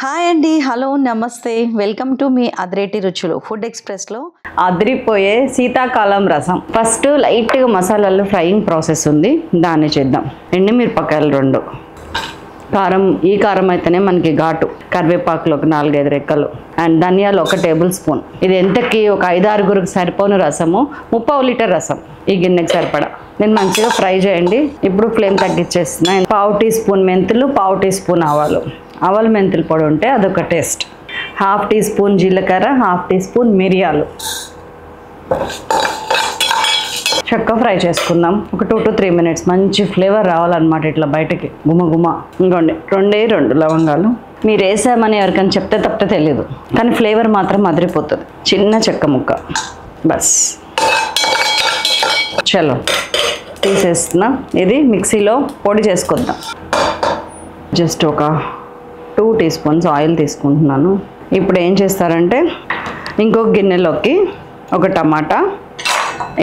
Hi అండి, hello, నమస్తే. Welcome to me అదిరేటి రుచులు ఫుడ్ ఎక్స్ప్రెస్లో అదిరిపోయే శీతాకాలం రసం. ఫస్ట్ లైట్గా మసాలాలు ఫ్రైయింగ్ ప్రాసెస్ ఉంది, దాన్ని చేద్దాం. ఎండుమిరపకాయలు 2, కారం, ఈ కారం అయితేనే మనకి ఘాటు, కరివేపాకులు ఒక 4-5 రెక్కలు, అండ్ ధనియాలు 1 టేబుల్ స్పూన్. ఇది ఎంతకి ఒక 5-6 రసము, 3/4 లీటర్ రసం. ఈ గిన్నెకి సరిపడా. నేను మంచిగా ఫ్రై చేయండి. ఇప్పుడు ఫ్లేమ్ తగ్గించేస్తున్నా. 1/2 టీ స్పూన్ మెంతులు, 1/2 టీ స్పూన్ ఆవాలు. ఆవాలు మెంతుల పొడి ఉంటే అదొక టేస్ట్. 1/2 టీ స్పూన్ జీలకర్ర, 1/2 టీ స్పూన్ మిరియాలు. చక్కగా ఫ్రై చేసుకుందాం. ఒక 2 to 3 మినిట్స్. మంచి ఫ్లేవర్ రావాలన్నమాట ఇట్లా బయటకి గుమ. ఇంకోండి 2 లవంగాలు. మీరు వేసామని ఎవరికైనా చెప్తే తప్పితే తెలియదు, కానీ ఫ్లేవర్ మాత్రం అదిరిపోతుంది. చిన్న చెక్క ముక్క బస్. చలో తీసేస్తున్నా. ఇది మిక్సీలో పొడి చేసుకొద్దాం. జస్ట్ ఒక 2 టీ స్పూన్స్ ఆయిల్ తీసుకుంటున్నాను. ఇప్పుడు ఏం చేస్తారంటే ఇంకొక గిన్నెలోకి ఒక టమాటా,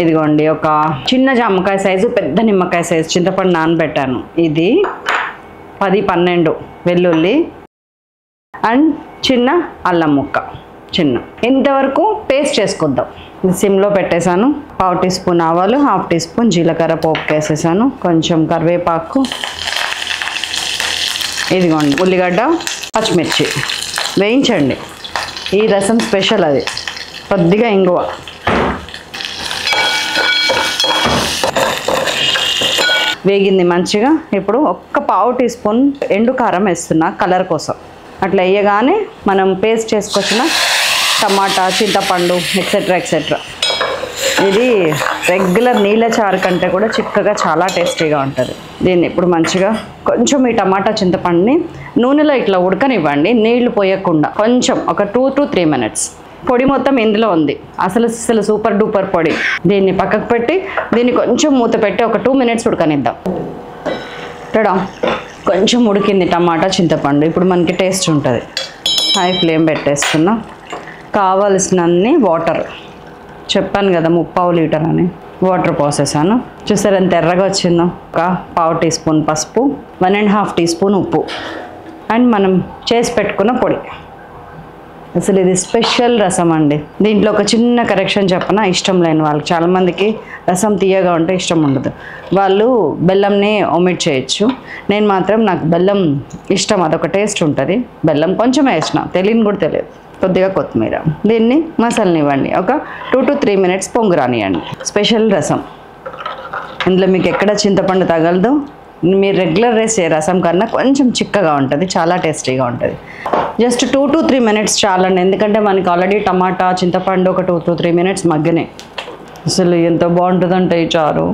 ఇదిగోండి ఒక చిన్న జామకాయ సైజు, పెద్ద నిమ్మకాయ సైజు చింతపండు నానబెట్టాను. ఇది 10-12 వెల్లుల్లి అండ్ చిన్న అల్లం ముక్క, చిన్న. ఇంతవరకు పేస్ట్ చేసుకొద్దాం. సిమ్లో పెట్టేశాను. 1/2 టీ స్పూన్ ఆవాలు, 1/2 టీ స్పూన్ జీలకర్ర పోపు వేసేసాను. కొంచెం కరివేపాకు, ఇదిగోండి ఉల్లిగడ్డ, పచ్చిమిర్చి వేయించండి. ఈ రసం స్పెషల్ అది. కొద్దిగా ఇంగువ. వేగింది మంచిగా. ఇప్పుడు 1/4 టీ స్పూన్ ఎండు కారం వేస్తున్నా కలర్ కోసం. అట్లా వేయగానే మనం పేస్ట్ చేసుకొచ్చిన టమాటా, చింతపండు ఎక్సెట్రా. ఇది రెగ్యులర్ నీళ్ళ చారు కంటే కూడా చిక్కగా చాలా టేస్టీగా ఉంటుంది. దీన్ని ఇప్పుడు మంచిగా కొంచెం ఈ టమాటా చింతపండుని నూనెలో ఇట్లా ఉడకనివ్వండి, నీళ్లు పోయకుండా. కొంచెం ఒక 2 to 3 మినిట్స్. పొడి మొత్తం ఇందులో ఉంది. అసలు సూపర్ డూపర్ పొడి. దీన్ని పక్కకు పెట్టి దీన్ని కొంచెం మూత పెట్టి ఒక 2 మినిట్స్ ఉడకనిద్దాం. కొంచెం ఉడికింది టమాటా చింతపండు. ఇప్పుడు మనకి టేస్ట్ ఉంటుంది. హై ఫ్లేమ్ పెట్టేస్తున్నా. కావాల్సినన్ని వాటర్, చెప్పాను కదా 3/4 లీటర్ అని, వాటర్ పోసేసాను. చూసారు ఎంత ఎర్రగా వచ్చిందో. ఒక 1/2 టీ స్పూన్ పసుపు, 1.5 టీ స్పూన్ ఉప్పు, అండ్ మనం చేసి పెట్టుకున్న పొడి. అసలు ఇది స్పెషల్ రసం అండి. దీంట్లో ఒక చిన్న కరెక్షన్ చెప్పనా, ఇష్టం లేని వాళ్ళకి, చాలామందికి రసం తీయగా ఉంటే ఇష్టం ఉండదు, వాళ్ళు బెల్లంని ఒమిట్ చేయొచ్చు. నేను మాత్రం నాకు బెల్లం ఇష్టం, అదొక టేస్ట్ ఉంటుంది. బెల్లం కొంచెం వేసిన, తెలియని కూడా తెలియదు. కొద్దిగా కొత్తిమీర. దీన్ని మసాలానివ్వండి. ఒక 2 to 3 మినిట్స్ పొంగు రానియండి. స్పెషల్ రసం. ఇందులో మీకు ఎక్కడ చింతపండు తగలదు. మీరు రెగ్యులర్ వేసే రసం కన్నా కొంచెం చిక్కగా ఉంటుంది, చాలా టేస్టీగా ఉంటుంది. జస్ట్ 2 to 3 మినిట్స్ చాలండి, ఎందుకంటే మనకి ఆల్రెడీ టమాటా చింతపండు ఒక 2 to 3 మినిట్స్ మగ్గనే. అసలు ఎంత బాగుంటుందంటే ఈ చారు.